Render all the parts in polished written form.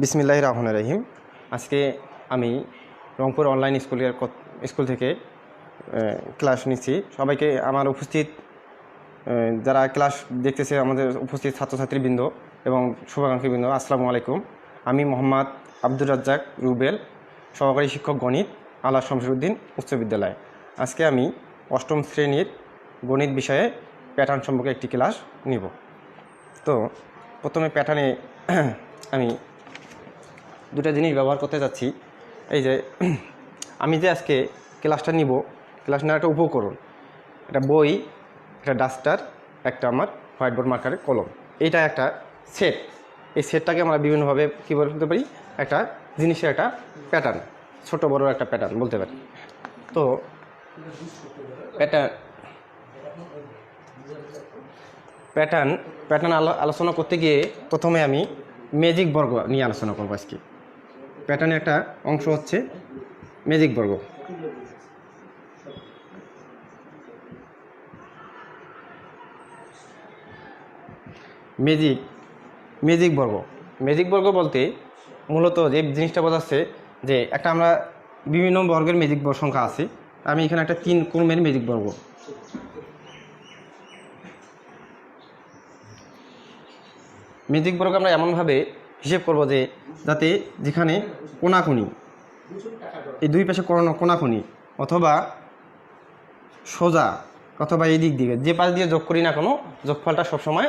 বিসমিল্লাহির রহমানির রহিম। আজকে আমি রংপুর অনলাইন স্কুল থেকে ক্লাস নিচ্ছি। সবাইকে আমার উপস্থিত যারা ক্লাস দেখতেছে, আমাদের উপস্থিত ছাত্রছাত্রীবৃন্দ এবং শুভাকাঙ্ক্ষীবৃন্দ, আসসালামু আলাইকুম। আমি মোহাম্মদ আব্দুর রাজ্জাক রুবেল, সহকারী শিক্ষক গণিত, আলা শমসুদ্দিন উচ্চ বিদ্যালয়। আজকে আমি অষ্টম শ্রেণীর গণিত বিষয়ে প্যাটার্ন সম্পর্কে একটি ক্লাস নিব। তো প্রথমে প্যাটার্নে আমি দুটো জিনিস ব্যবহার করতে যাচ্ছি। এই যে আমি যে আজকে ক্লাসটা নিব, ক্লাস নেওয়ার একটা উপকরণ, একটা বই, একটা ডাস্টার, একটা আমার হোয়াইট বোর্ড মার্কারের কলম, এইটা একটা সেট। এই সেটটাকে আমরা বিভিন্নভাবে কী বলতে পারি, একটা জিনিসের একটা প্যাটার্ন, ছোট বড় একটা প্যাটার্ন বলতে পারি। তো প্যাটার্ন আলোচনা করতে গিয়ে প্রথমে আমি ম্যাজিক বর্গ নিয়ে আলোচনা করবো। আজকে প্যাটার্নের একটা অংশ হচ্ছে ম্যাজিক বর্গ। ম্যাজিক বর্গ বলতে মূলত যে জিনিসটা বোঝাচ্ছে যে একটা আমরা বিভিন্ন বর্গের ম্যাজিক সংখ্যা আছে। আমি এখানে একটা 3 ক্রমের ম্যাজিক বর্গ। ম্যাজিক বর্গ আমরা এমনভাবে হিসেব করব যে যাতে যেখানে কোনাকুনি, এই দুই পাশে কোনাকুনি অথবা সোজা অথবা এই দিক দিকে যে পাশ দিয়ে যোগ করি না কোনো, যোগফলটা সবসময়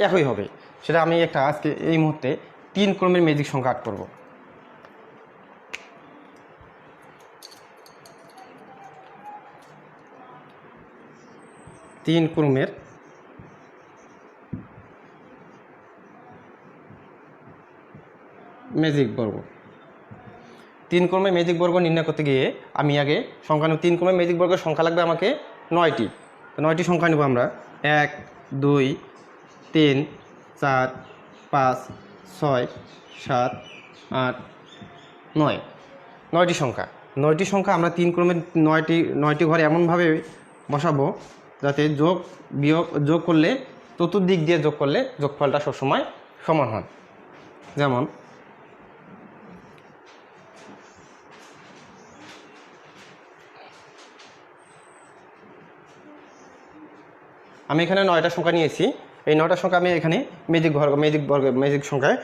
একই হবে। সেটা আমি একটা আজকে এই মুহূর্তে 3 ক্রমের ম্যাজিক সংখ্যা আট করব। তিন ক্রমের ম্যাজিক বর্গ। 3 ক্রমের ম্যাজিক বর্গ নির্ণয় করতে গিয়ে আমি আগে সংখ্যা নেব। 3 ক্রমের ম্যাজিক বর্গের সংখ্যা লাগবে আমাকে 9টি। তো 9টি সংখ্যা নেব আমরা। 1 2 3 4 5 6 7 8 9। 9টি সংখ্যা। 9টি সংখ্যা আমরা 3 ক্রমের 9টি ঘরে এমনভাবে বসাবো যাতে যোগ করলে, চতুর্দিক দিয়ে যোগ করলে যোগফলটা সবসময় সমান হয়। যেমন আমি এখানে 9টা সংখ্যা নিয়েছি। এই 9টা সংখ্যা আমি এখানে ম্যাজিক সংখ্যায়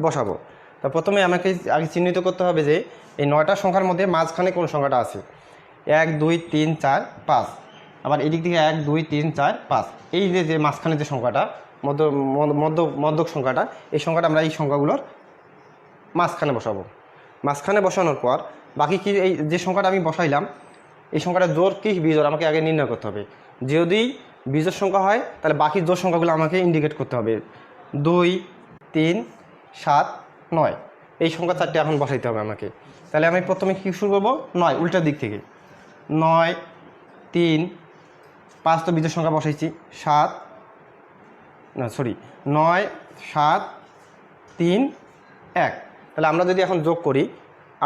বসাবো। তা প্রথমে আমাকে আগে চিহ্নিত করতে হবে যে এই 9টা সংখ্যার মধ্যে মাঝখানে কোন সংখ্যাটা আছে। 1 2 3 4 5। আবার এদিক থেকে 1 2 3 4 5। এই যে মাঝখানে যে সংখ্যাটা, মধ্যক সংখ্যাটা, এই সংখ্যাটা আমরা এই সংখ্যাগুলোর মাঝখানে বসাবো। মাঝখানে বসানোর পর বাকি কি, এই যে সংখ্যাটা আমি বসাইলাম, এই সংখ্যাটা জোড় কি বিজোড় আমাকে আগে নির্ণয় করতে হবে। যদি বিজোড় সংখ্যা হয় তাহলে বাকি জোড় সংখ্যাগুলো আমাকে ইন্ডিকেট করতে হবে। 2 3 7 9, এই সংখ্যা 4টে এখন বসাইতে হবে আমাকে। তাহলে আমি প্রথমে কী শুরু করবো, 9 উল্টার দিক থেকে। 9 3 5 তো বিজোড় সংখ্যা বসাইছি। 9 7 3 1। তাহলে আমরা যদি এখন যোগ করি,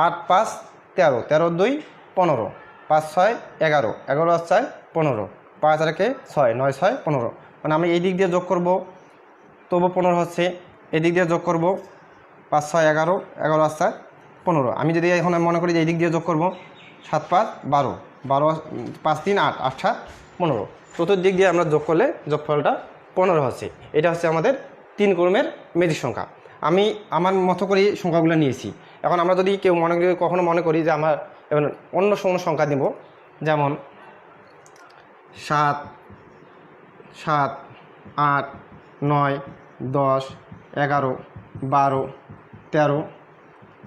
8 5 13, 13 2 15, 5 6 11, 11 আর 4 15, 5 আর 1 6, 9 6 15। মানে আমি এই দিক দিয়ে যোগ করব, তবু 15 হচ্ছে। এদিক দিয়ে যোগ করব, 5 6 11, 11 আর 4 15। আমি যদি এখন মনে করি যে এই দিক দিয়ে যোগ করব, 7 5 12, 12 5 3 8, 8 7 15। চতুর্দিক দিয়ে আমরা যোগ করলে যোগফলটা 15 হচ্ছে। এটা হচ্ছে আমাদের 3 ক্রমের ম্যাজিক সংখ্যা। আমি আমার মতো করে সংখ্যাগুলো নিয়েছি। এখন আমরা যদি কেউ কখনো মনে করি যে আমার এবার অন্য সংখ্যা দেব, যেমন 7 7 8 9 10 11 12 13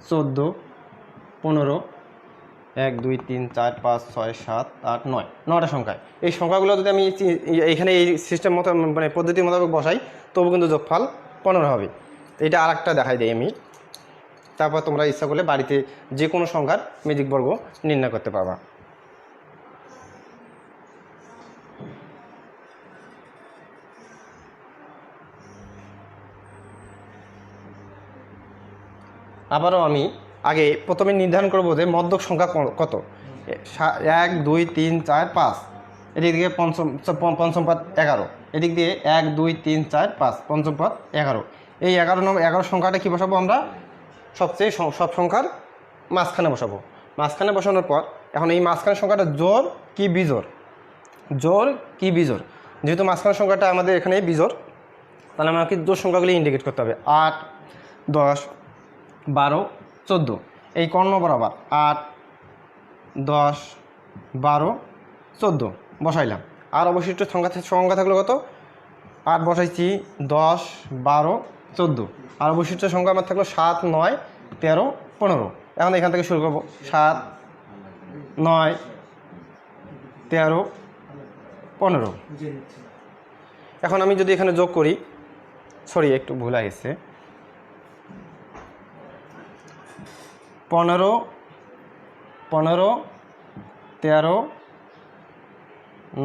14 15 1 2 3 4 5 6 7 8 9, 9টা সংখ্যায়। এই সংখ্যাগুলো যদি আমি এইখানে এই সিস্টেম মতো, মানে পদ্ধতি মোতাবেক বসাই, তবু কিন্তু যোগফল 15 হবে। এটা আর একটা দেখাই দিই আমি। তারপর তোমরা ইচ্ছা করলে বাড়িতে যে কোনো সংখ্যার ম্যাজিক বর্গ নির্ণয় করতে পারবা। আবারও আমি আগে প্রথমে নির্ধারণ করব যে মধ্যক সংখ্যা কত। 1 2 3 4 5, এদিক দিয়ে পঞ্চম পদ 11, এদিক দিয়ে 1 2 3 4 5, পঞ্চম পদ 11। এই 11 সংখ্যাটা কি বসাবো আমরা, সবচেয়ে সব সংখ্যার মাঝখানে বসাবো। মাঝখানে বসানোর পর এখন এই মাঝখানের সংখ্যাটা জোড় কি বিজোড়, জোড় কি বিজোড়, যেহেতু মাঝখানের সংখ্যাটা আমাদের এখানে বিজোড়, তাহলে আমাকে জোড় সংখ্যাগুলি ইন্ডিকেট করতে হবে। 8, 10, 12, 14 এই কর্ণ বরাবর 8, 10, 12, 14 বসাইলাম। আর অবশিষ্ট সংখ্যা থাকলো কত? 8 বসাইছি, 10, 12, 14 আর অবশিষ্ট সংখ্যা আমার থাকলো 7, 9, 13, 15। এখন এখান থেকে শুরু করবো 7, 9, 13, 15। এখন আমি যদি এখানে যোগ করি, সরি একটু ভুল হয়ে গেছে, 15, 13,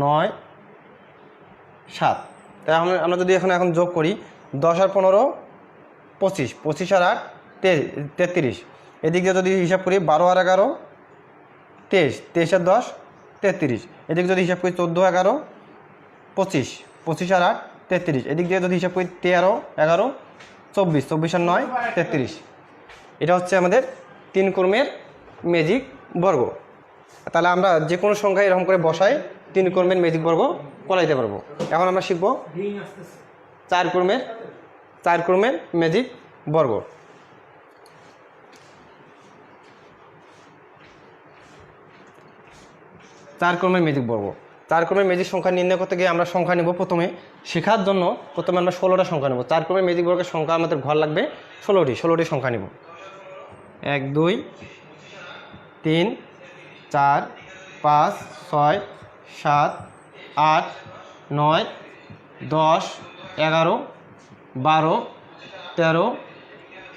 9, 7। তাই আমরা যদি এখন যোগ করি 10 আর 15, 25, 25 আর 8, 33। এদিক দিয়ে যদি হিসাব করি 12 আর 11, 23, 23 আর 10, 33। এদিক যদি হিসাব করি 14, 11, 25, 25 আর 8, 33। এদিক দিয়ে যদি হিসাব করি 13, 11, 24, 24 আর 9, 33। এটা হচ্ছে আমাদের 3 ক্রমের ম্যাজিক বর্গ। তাহলে আমরা যে কোনো সংখ্যা এরকম করে বসাই 3 ক্রমের ম্যাজিক বর্গ করাইতে পারবো। এখন আমরা শিখব 4 ক্রমের ম্যাজিক বর্গ। 4 ক্রমের ম্যাজিক বর্গ। 4 ক্রমের ম্যাজিক সংখ্যা নির্ণয় করতে গিয়ে আমরা সংখ্যা নেব প্রথমে, শেখার জন্য প্রথমে আমরা 16টা সংখ্যা নেব। 4 ক্রমের ম্যাজিক বর্গের সংখ্যা আমাদের ঘর লাগবে 16টি সংখ্যা নেব। 1, 2, 3, 4, 5, 6, 7, 8, 9, 10, 11, 12, 13,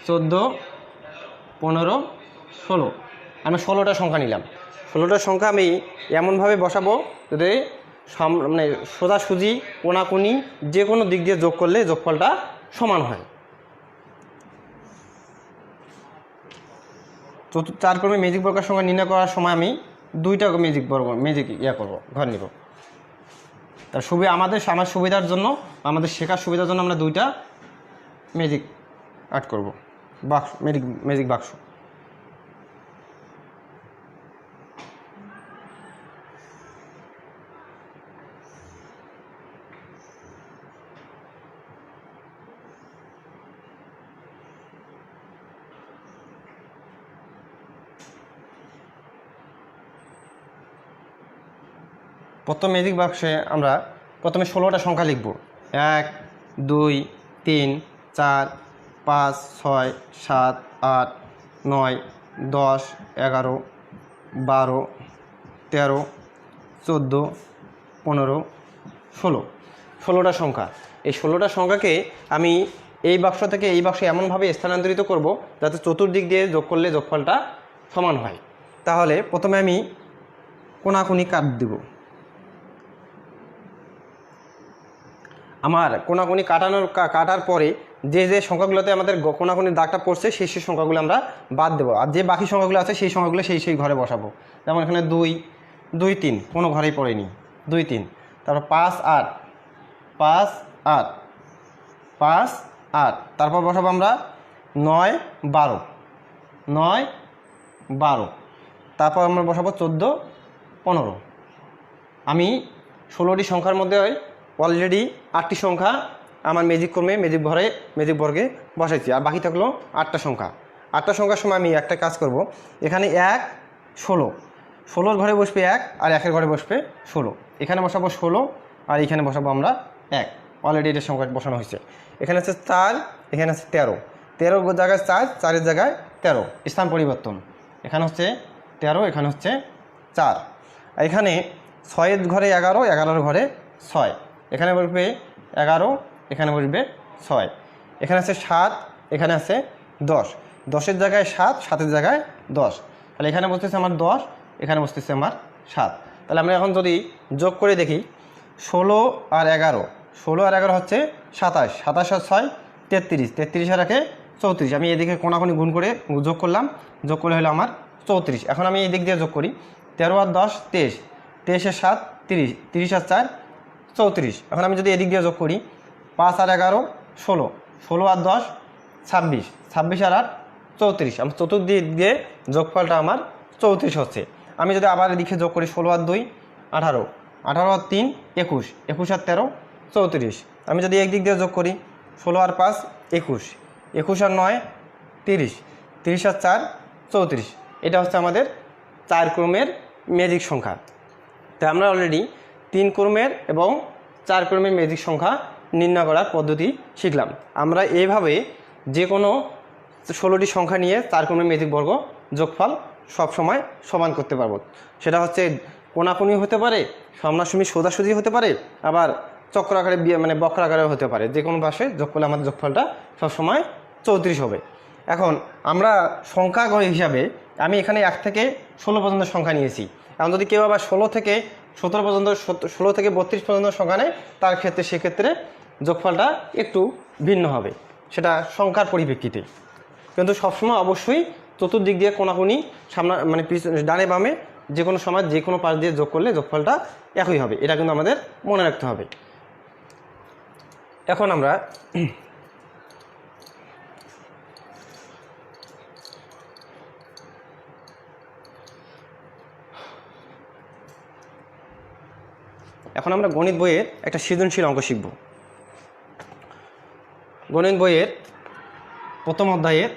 14, 15, 16। আমরা 16টা সংখ্যা নিলাম। 16টা সংখ্যা আমি এমনভাবে বসাবো যাতে মানে সোজাসুজি কোনাকুনি যে কোনো দিক দিয়ে যোগ করলে যোগফলটা সমান হয়। 4 ক্রমের ম্যাজিক বর্গের সংখ্যা নির্ণয় করার সময় আমি 2টা ম্যাজিক করবো, ঘর নিব। তার আমার সুবিধার জন্য, আমাদের শেখার সুবিধার জন্য আমরা 2টা ম্যাজিক অ্যাড করব, ম্যাজিক বাক্স। প্রথম ম্যাজিক বাক্সে আমরা প্রথমে 16টা সংখ্যা লিখব। 1, 2, 3, 4, 5, 6, 7, 8, 9, 10, 11, 12, 13, 14, 15, 16। 16টা সংখ্যা। এই 16টা সংখ্যাকে আমি এই বাক্স থেকে এই বাক্সে এমনভাবে স্থানান্তরিত করব যাতে চতুর্দিক দিয়ে যোগ করলে যোগফলটা সমান হয়। তাহলে প্রথমে আমি কোনাকুনি কাট দেব। আমার কোনাকুনি কাটার পরে যে সংখ্যাগুলোতে আমাদের কোনাকুনির দাগটা পড়ছে সেই সংখ্যাগুলো আমরা বাদ দেবো। আর যে বাকি সংখ্যাগুলো আছে সেই সংখ্যাগুলো সেই ঘরে বসাবো। যেমন এখানে 2, 2, 3 কোনো ঘরেই পড়েনি, 2, 3। তারপর 5, 8, 5, 8, 5, 8। তারপর বসাবো আমরা 9, 12, 9, 12। তারপর আমরা বসাবো 14, 15। আমি 16টি সংখ্যার মধ্যে অলরেডি 8টি সংখ্যা আমার ম্যাজিক বর্গে বসাইছি, আর বাকি থাকলো 8টা সংখ্যা। 8টা সংখ্যার সময় আমি একটা কাজ করব, এখানে 1, 16, 16 ঘরে বসবে 1 আর 1-এর ঘরে বসবে 16। এখানে বসাবো 16 আর এখানে বসাবো আমরা 1। অলরেডি এটার সংখ্যা বসানো হয়েছে। এখানে আছে 4, এখানে আছে 13, 13 জায়গায় 4, 4-এর জায়গায় 13, স্থান পরিবর্তন। এখানে হচ্ছে 13, এখানে হচ্ছে 4। এখানে 6-এর ঘরে 11, 11-এর ঘরে 6, এখানে বসবে 11, এখানে বসবে 6। এখানে আছে 7, এখানে আছে 10, 10-এর জায়গায় 7, 7-এর জায়গায় 10। তাহলে এখানে বসতেছে আমার 10, এখানে বসতেছে আমার 7। তাহলে আমরা এখন যদি যোগ করে দেখি 16 আর 11, 16 আর 11 হচ্ছে 27, 27 আর 6, 33, 33 আর 1, 34। আমি এদিকে কোনাকুনি গুণ করে যোগ করলাম, যোগ করে হলো আমার 34। এখন আমি এই দিক দিয়ে যোগ করি 13 আর 10, 23, 23 আর 7, 30, 30 আর 4, 34। এখন আমি যদি এদিক দিয়ে যোগ করি 5 আর 11, 16, 16 আর 10, 26, 26 আর 8, 34। আমার চতুর্দিক দিয়ে যোগফলটা আমার 34 হচ্ছে। আমি যদি আবার এদিকে যোগ করি 16 আর 2 18, 18 আর 3 21, 21 আর 13 34। আমি যদি একদিক দিয়ে যোগ করি 16 আর 5 21, 21 আর 9 30, 30 আর 4 34। এটা হচ্ছে আমাদের 4 ক্রমের ম্যাজিক সংখ্যা। তাই আমরা অলরেডি 3 ক্রমের এবং 4 ক্রমের ম্যাজিক সংখ্যা নির্ণয় করার পদ্ধতি শিখলাম। আমরা এইভাবে যে কোনো 16টি সংখ্যা নিয়ে 4 ক্রমের ম্যাজিক বর্গ যোগফল সবসময় সমান করতে পারবো। সেটা হচ্ছে কোণাকুণি হতে পারে, সামনাসামনি সোজাসুজি হতে পারে, আবার চক্র আকারে মানে বক্র আকারেও হতে পারে। যে কোনো পাশে যোগ করলে আমাদের যোগফলটা সবসময় 34 হবে। এখন আমরা সংখ্যা হিসাবে আমি এখানে 1 থেকে 16 পর্যন্ত সংখ্যা নিয়েছি। এখন যদি কেউ আবার 16 থেকে 17 পর্যন্ত 16 থেকে 32 পর্যন্ত সংখ্যা নেয়, তার ক্ষেত্রে সেক্ষেত্রে যোগফলটা একটু ভিন্ন হবে, সেটা সংখ্যার পরিপ্রেক্ষিতে। কিন্তু সবসময় অবশ্যই চতুর্দিক দিয়ে কোণাকুণি সামনে মানে ডানে বামে যে কোনো সময় যে কোনো পাশ দিয়ে যোগ করলে যোগফলটা একই হবে, এটা কিন্তু আমাদের মনে রাখতে হবে। এখন আমরা গণিত বইয়ের একটা সৃজনশীল অঙ্ক শিখব। গণিত বইয়ের প্রথম অধ্যায়ের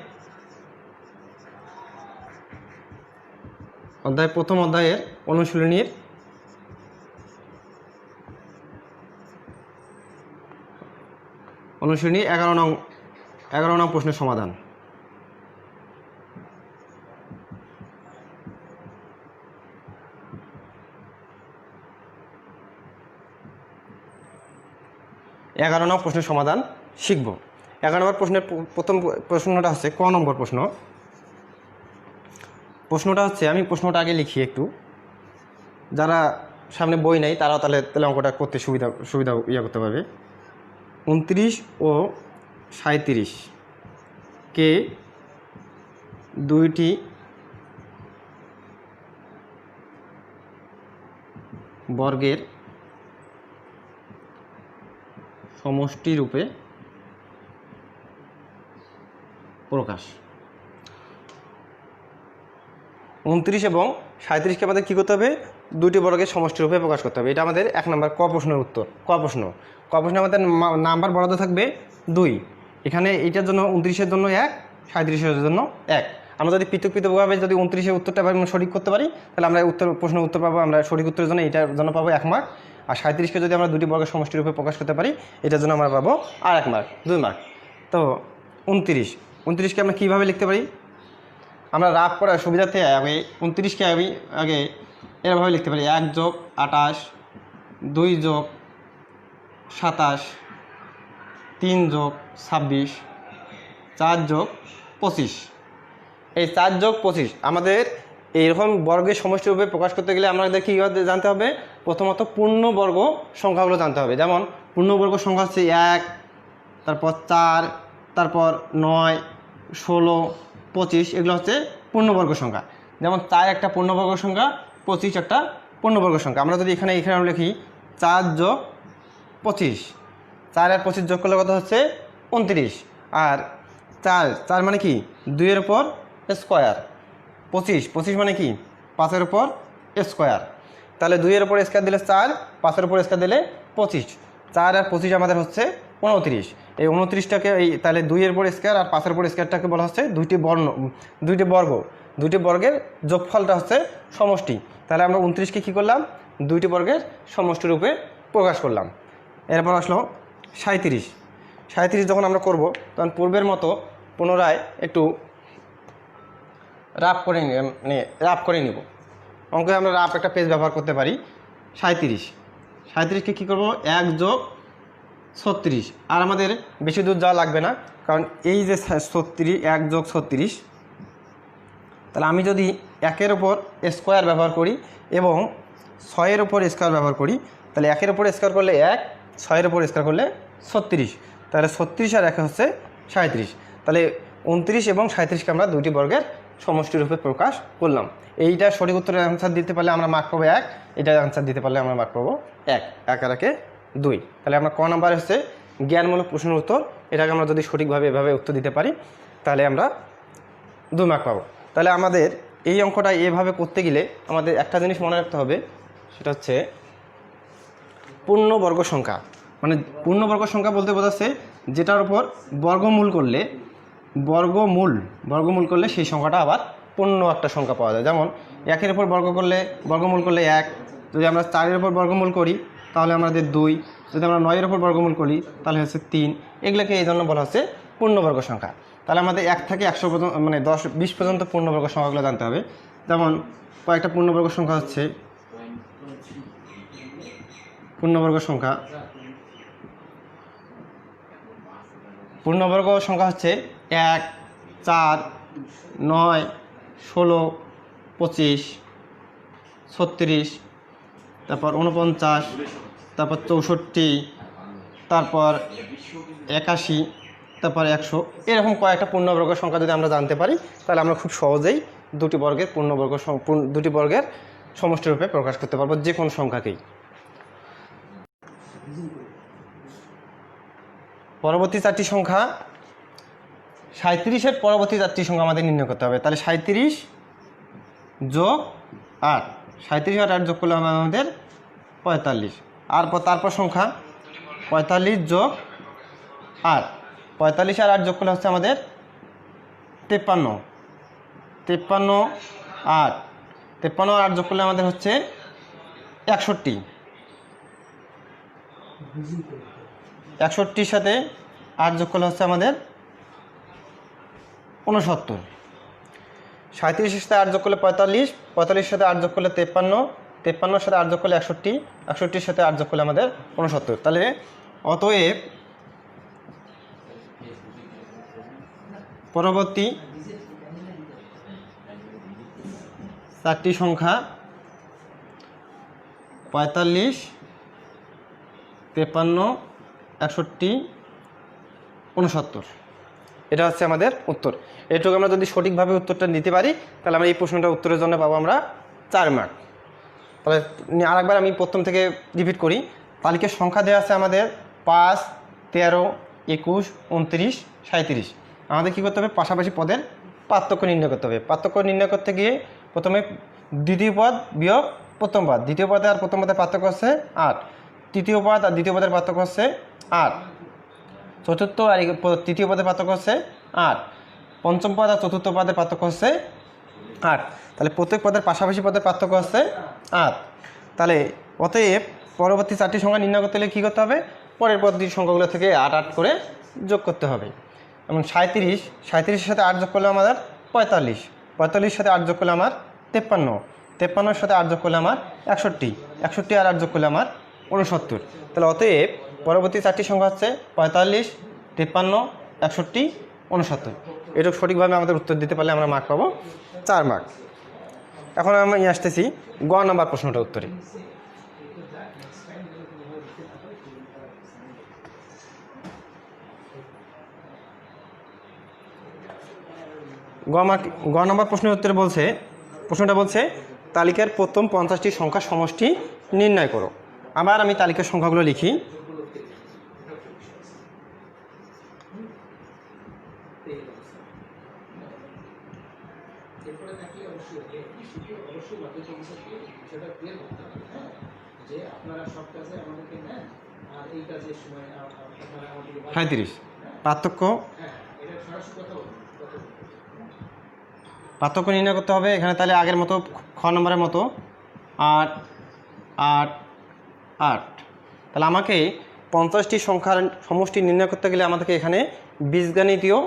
অনুশীলনীর 11 নং প্রশ্নের সমাধান। প্রশ্নের সমাধান শিখব। 11 নম্বর প্রশ্নের প্রথম প্রশ্নটা হচ্ছে ক নম্বর প্রশ্ন। প্রশ্নটা হচ্ছে, আমি প্রশ্নটা আগে লিখি একটু, যারা সামনে বই নেই তারাও তাহলে অঙ্কটা করতে সুবিধা করতে পারবে। 29 ও 37 কে দুইটি বর্গের সমষ্টি রূপে প্রকাশ। 29 এবং 37কে আমাদের কী করতে হবে? দুটি বর্গের সমষ্টি রূপে প্রকাশ করতে হবে। এটা আমাদের 1 নম্বর ক প্রশ্নের উত্তর। ক প্রশ্নে আমাদের নাম্বার বরাদ্দ থাকবে 2। এখানে এইটার জন্য 29-এর জন্য 1, 37-এর জন্য 1। আমরা যদি পৃথকভাবে যদি 29-এর উত্তরটা সঠিক করতে পারি, তাহলে আমরা প্রশ্নের উত্তর পাবো, আমরা সঠিক উত্তরের জন্য এটার জন্য পাবো 1 মার্ক। আর 37কে যদি আমরা দুটি বর্গের সমষ্টি রূপে প্রকাশ করতে পারি, এটার জন্য আমরা পাবো আর 1 মার্ক, 2 মার্ক। তো 29কে আমরা কীভাবে লিখতে পারি? আমরা রাফ করার সুবিধার্থে আগে 29কে আগে এরভাবে লিখতে পারি: 1 + 28, 2 + 27, 3 + 26, 4 + 25। এই 4 + 25 আমাদের এইরকম বর্গের সমষ্টি রূপে প্রকাশ করতে গেলে আমাদের কী জানতে হবে? প্রথমত পূর্ণবর্গ সংখ্যাগুলো জানতে হবে। যেমন পূর্ণবর্গ সংখ্যা হচ্ছে 1, তারপর 4, তারপর 9, 16, 25, এগুলো হচ্ছে পূর্ণবর্গ সংখ্যা। যেমন 4 একটা পূর্ণবর্গ সংখ্যা, 25 একটা পূর্ণবর্গ সংখ্যা। আমরা যদি এখানে লিখি 4 + 25, 4 আর 25 যোগ করলে কত হচ্ছে? 29। আর 4 মানে কি? 2-এর উপর স্কোয়ার। 25 মানে কি? 5-এর উপর স্কোয়ার। তাহলে 2-এর উপর স্কোয়ার দিলে 4, 5-এর উপর স্কোয়ার দিলে 25। 4 আর 25 আমাদের হচ্ছে 29। এই 29টাকে তাহলে 2-এর উপর স্কোয়ার আর 5-এর উপর স্কোয়ারটাকে বলা হচ্ছে দুইটি বর্গ। দুইটি বর্গের যোগফলটা হচ্ছে সমষ্টি। তাহলে আমরা 29কে কী করলাম? দুইটি বর্গের সমষ্টি রূপে প্রকাশ করলাম। এরপর আসলো 37 যখন আমরা করব, তখন পূর্বের মতো পুনরায় একটু রাফ করে নিব। অঙ্কে আমরা রাফ একটা পেজ ব্যবহার করতে পারি। 37কে কী করব? 1 + 36। আর আমাদের বেশি দূর যাওয়া লাগবে না, কারণ এই যে 36, 1 + 36, তাহলে আমি যদি 1-এর উপর স্কোয়ার ব্যবহার করি এবং 6-এর উপর স্কোয়ার ব্যবহার করি, তাহলে 1-এর উপর স্কোয়ার করলে 1, 6-এর উপর স্কোয়ার করলে 36। তাহলে 36 আর 1 হচ্ছে 37। তাহলে 29 এবং 37কে আমরা দুইটি বর্গের সমষ্টি রূপে প্রকাশ করলাম। এইটা সঠিক উত্তরের অ্যান্সার দিতে পারলে আমরা মার্ক পাবো 1, এটার অ্যান্সার দিতে পারলে আমরা মার্ক পাবো 1। 1 আর 1 2। তাহলে আমরা ক নাম্বার হচ্ছে জ্ঞানমূলক প্রশ্নের উত্তর। এটাকে আমরা যদি সঠিকভাবে এভাবে উত্তর দিতে পারি, তাহলে আমরা 2 মার্ক পাবো। তাহলে আমাদের এই অঙ্কটা এভাবে করতে গেলে আমাদের একটা জিনিস মনে রাখতে হবে, সেটা হচ্ছে পূর্ণবর্গ সংখ্যা। মানে পূর্ণবর্গ সংখ্যা বলতে বোঝাচ্ছে যেটার উপর বর্গমূল করলে সেই সংখ্যাটা আবার পূর্ণ একটা সংখ্যা পাওয়া যায়। যেমন 1-এর উপর বর্গমূল করলে 1, যদি আমরা 4-এর উপর বর্গমূল করি তাহলে আমাদের 2, যদি আমরা 9-এর উপর বর্গমূল করি তাহলে হচ্ছে 3। এগুলোকে এই জন্য বলা হচ্ছে পূর্ণবর্গ সংখ্যা। তাহলে আমাদের 1 থেকে 100 পর্যন্ত, মানে 10-20 পর্যন্ত পূর্ণবর্গ সংখ্যাগুলো জানতে হবে। যেমন কয়েকটা পূর্ণবর্গ সংখ্যা হচ্ছে পূর্ণবর্গ সংখ্যা হচ্ছে 1, 4, 9, 16, 25, 36, তারপর 49, তারপর 64, তারপর 81, তারপর 100। এরকম কয়েকটা পূর্ণবর্গ সংখ্যা যদি আমরা জানতে পারি তাহলে আমরা খুব সহজেই দুটি বর্গের সমষ্টি রূপে প্রকাশ করতে পারবো যে কোনো সংখ্যাকেই। পরবর্তী 4টি সংখ্যা 37-এর পরবর্তী 4টি সংখ্যা আমাদের নির্ণয় করতে হবে। তাহলে 37 যোগ 8, 37 আর 8 যোগ করলে আমাদের 45। আর তারপর সংখ্যা 45 যোগ 8, 45 আর 8 যোগ করলে হচ্ছে আমাদের 53, 53 আর 8 যোগ করলে আমাদের হচ্ছে 61, 61-র সাথে 8 যোগ করলে হচ্ছে আমাদের 69, 37-এর সাথে 8 যোগ করলে 45, 45-এর সাথে 8 যোগ করলে 53, 53-এর সাথে 8 যোগ করলে 61, 61-এর সাথে 8 যোগ করলে আমাদের 69। তাহলে অতএব পরবর্তী 4টি সংখ্যা 45, 53, 61, 69। এটা হচ্ছে আমাদের উত্তর। এটুকু আমরা যদি সঠিকভাবে উত্তরটা নিতে পারি তাহলে আমরা এই প্রশ্নটার উত্তরের জন্য পাবো আমরা 4 মার্ক। তাহলে আরেকবার আমি প্রথম থেকে রিপিট করি। তালিকার সংখ্যা দেওয়া আছে আমাদের 5, 13, 21, 29, 37। আমাদের কী করতে হবে? পাশাপাশি পদের পার্থক্য নির্ণয় করতে হবে। পার্থক্য নির্ণয় করতে গিয়ে প্রথমে দ্বিতীয় পদ বিয়োগ প্রথম পদ, দ্বিতীয় পদে আর প্রথম পদের পার্থক্য হচ্ছে 8, তৃতীয় পদ আর দ্বিতীয় পদের পার্থক্য হচ্ছে 8, চতুর্থ আর তৃতীয় পদের পার্থক্য হচ্ছে 8, পঞ্চম পদ আর চতুর্থ পদের পার্থক্য হচ্ছে 8। তাহলে প্রত্যেক পদের পাশাপাশি পদের পার্থক্য হচ্ছে 8। তাহলে অতএব পরবর্তী 4টি সংখ্যা নির্ণয় করতে হলে কী করতে হবে? পরের পদ্ধতির সংখ্যাগুলো থেকে 8 8 করে যোগ করতে হবে। এবং 37-এর সাথে 8 যোগ করলে আমাদের 45, 45-এর সাথে 8 যোগ করলে আমার 53, 53-এর সাথে 8 যোগ করলে আমার 61, 61 আর 8 যোগ করলে আমার 69। তাহলে অতএব পরবর্তী 4টি সংখ্যা হচ্ছে 45, 53, 61, 69। এটুকু সঠিকভাবে আমাদের উত্তর দিতে পারলে আমরা মার্ক পাবো 4 মার্ক। এখন আমি আসতেছি গ নাম্বার প্রশ্নটার উত্তরে। গ নাম্বার প্রশ্নের উত্তরে প্রশ্নটা বলছে তালিকার প্রথম 50টি সংখ্যার সমষ্টি নির্ণয় করো। আবার আমি তালিকার সংখ্যাগুলো লিখি। পার্থক্য নির্ণয় করতে হবে এখানে। তাহলে আগের মতো খ নম্বরের মতো 8, 8, 8। তাহলে আমাকে 50টি সংখ্যার সমষ্টি নির্ণয় করতে গেলে আমাদেরকে এখানে বীজগণিতীয়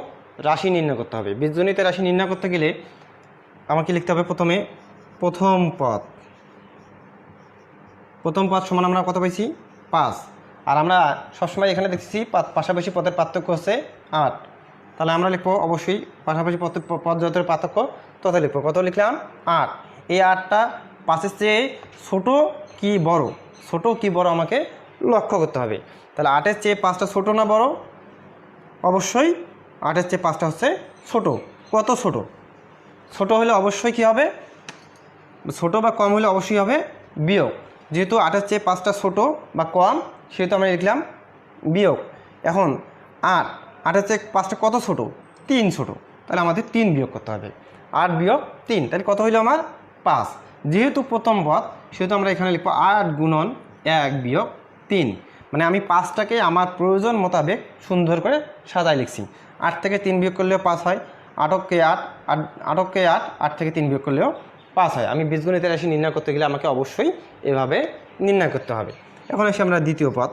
রাশি নির্ণয় করতে হবে। বীজগণিতীয় রাশি নির্ণয় করতে গেলে আমাকে লিখতে হবে প্রথমে প্রথম পদ সমান আমরা কত পাইছি? 5। আর আমরা সবসময় এখানে দেখছি পাশাপাশি পদের পার্থক্য হচ্ছে 8। তাহলে আমরা লিখবো অবশ্যই পাশাপাশি পদ যত পার্থক্য তত লিখবো। কত লিখলাম? 8। এই 8টা 5-এর চেয়ে ছোটো কি বড় আমাকে লক্ষ্য করতে হবে। তাহলে 8-এর চেয়ে 5টা ছোটো না বড়? অবশ্যই 8-এর চেয়ে 5টা হচ্ছে ছোটো। কত ছোটো? ছোটো হলে অবশ্যই কী হবে? ছোটো বা কম হলে অবশ্যই হবে বিয়োগ। যেহেতু 8-এর চেয়ে 5টা ছোটো বা কম সেহেতু আমরা লিখলাম বিয়োগ। এখন 8-এর চেয়ে 5টা কত ছোটো? 3 ছোটো। তাহলে আমাদের 3 বিয়োগ করতে হবে। 8 বিয়োগ 3 তাহলে কত হইল আমার 5। যেহেতু প্রথম পদ সেহেতু আমরা এখানে লিখবো 8 গুণন 1 বিয়োগ 3, মানে আমি 5টাকে আমার প্রয়োজন মোতাবেক সুন্দর করে সাজায় লিখছি। 8 থেকে 3 বিয়োগ করলেও 5 হয়, 8কে 8, 8কে 8, 8 থেকে 3 বিয়োগ করলেও 5 হয়। আমি বীজগণিতের রাশি নির্ণয় করতে গেলে আমাকে অবশ্যই এভাবে নির্ণয় করতে হবে। এখন আসি আমরা দ্বিতীয় পদ।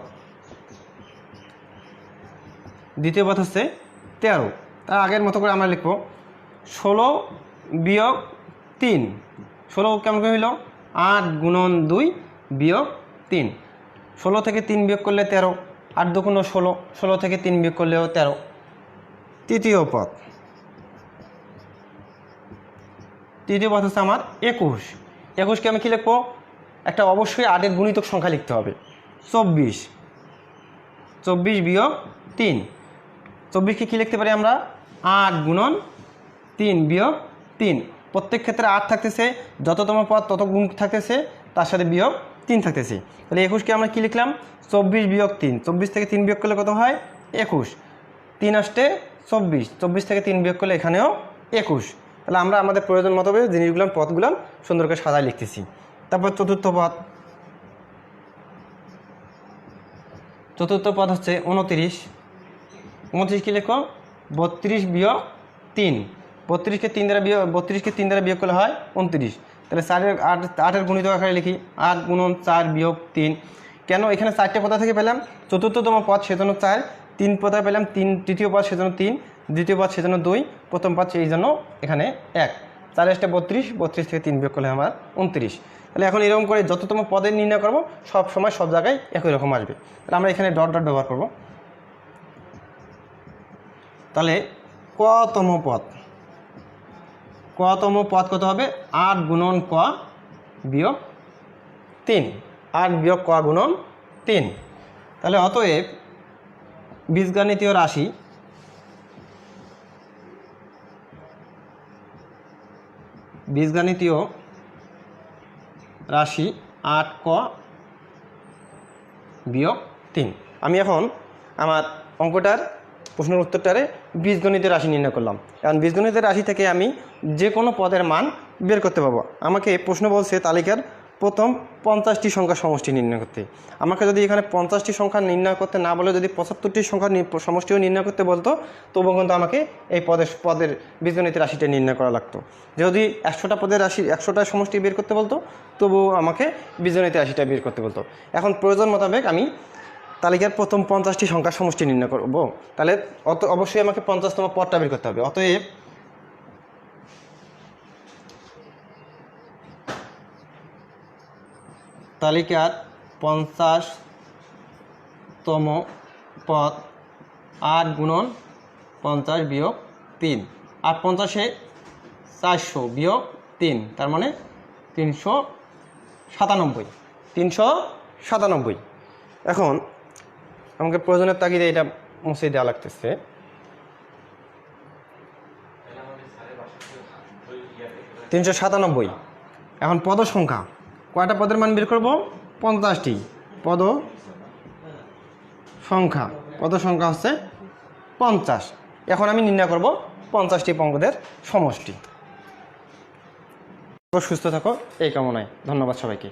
দ্বিতীয় পদ হচ্ছে 13। তার আগের মতো করে আমরা লিখব 16 বিয়োগ 3। 16 কেমন করে হইল 8 গুণন 2 বিয়োগ 3। 16 থেকে 3 বিয়োগ করলে 13, 8 দুগুণ 16, 16 থেকে 3 বিয়োগ করলেও 13। তৃতীয় পদ হচ্ছে আমার 21। 21কে আমি কী লিখবো, একটা অবশ্যই 8-এর গুণিতক সংখ্যা লিখতে হবে, 24। 24 বিয়োগ 3। 24কে কী লিখতে পারি আমরা 8 গুণন 3 বিয়োগ 3। প্রত্যেক ক্ষেত্রে 8 থাকতেছে, যততম পদ তত গুণ থাকতেছে, তার সাথে বিয়োগ 3 থাকতেছে। তাহলে 21কে আমরা কী লিখলাম 24 বিয়োগ 3। 24 থেকে 3 বিয়োগ করলে কত হয় 21। 3 আসতে 24, 24 থেকে 3 বিয়োগ করলে এখানেও 21। তাহলে আমরা আমাদের প্রয়োজন মতো জিনিসগুলো পদগুলো সুন্দর করে সাজায় লিখতেছি। তারপর চতুর্থ পদ হচ্ছে 29। 29 কী লিখো 32 বিয়োগ 3। 32কে 3 দ্বারা বিয়োগ করলে হয় 29। তাহলে 8-এর গুণিতক আকারে লিখি 8 গুণন 4 বিয়োগ 3। কেন এখানে 4টে কোথা থেকে পেলাম, চতুর্থতম পদ সেজন্য 4, 3 কোথায় পেলাম 3, তৃতীয় পদ সেজন্য 3, দ্বিতীয় পদ সেজন্য 2, প্রথম পদ সেই জন্য এখানে 1। 4 আসতে 32, 32 থেকে 3 বিয়োগ করলে আমার 29। তাহলে এখন এরকম করে যততম পদের নির্ণয় করব সব সময় সব জায়গায় একই রকম আসবে। তাহলে আমরা এখানে ডট ডট ব্যবহার করব। তাহলে কতম পদ কত হবে 8 গুণন ক বিয়োগ 3। 8 বিয়োগ ক গুণন 3। তাহলে অতএব বীজগণিতীয় রাশি রাশি 8 ক বিয়োগ 3। আমি এখন আমার অঙ্কটার প্রশ্নের উত্তরটারে বীজগণিতের রাশি নির্ণয় করলাম। কারণ বীজগণিতের রাশি থেকে আমি যে কোনো পদের মান বের করতে পারবো। আমাকে প্রশ্ন বলছে তালিকার প্রথম 50টি সংখ্যার সমষ্টি নির্ণয় করতে। আমাকে যদি এখানে 50টি সংখ্যা নির্ণয় করতে না বলে যদি 75টি সংখ্যা সমষ্টিও নির্ণয় করতে বলতো, তবুও কিন্তু আমাকে এই পদের বীজগণিতের রাশিটা নির্ণয় করা লাগতো। যদি 100টা পদের রাশি 100টা সমষ্টি বের করতে বলতো, তবুও আমাকে বীজগণিতের রাশিটা বের করতে বলতো। এখন প্রয়োজন মোতাবেক আমি তালিকার প্রথম 50টি সংখ্যার সমষ্টি নির্ণয় করব। তাহলে অবশ্যই আমাকে 50তম পদটা বের করতে হবে। অতএব তালিকার 50তম পদ 8 গুণন 50 বিয়োগ 3। 8 50-এ 400 বিয়োগ 3, তার মানে 397। এখন আমাকে প্রয়োজনের তাগিদে এটা মুছে দেওয়া লাগতেছে। এখন পদ সংখ্যা কয়টা পদের মান বের করব 50টি। পদ সংখ্যা হচ্ছে 50। এখন আমি নির্ণয় করব 50টি পদের সমষ্টি। সুস্থ থাকো এই কামনায়। ধন্যবাদ সবাইকে।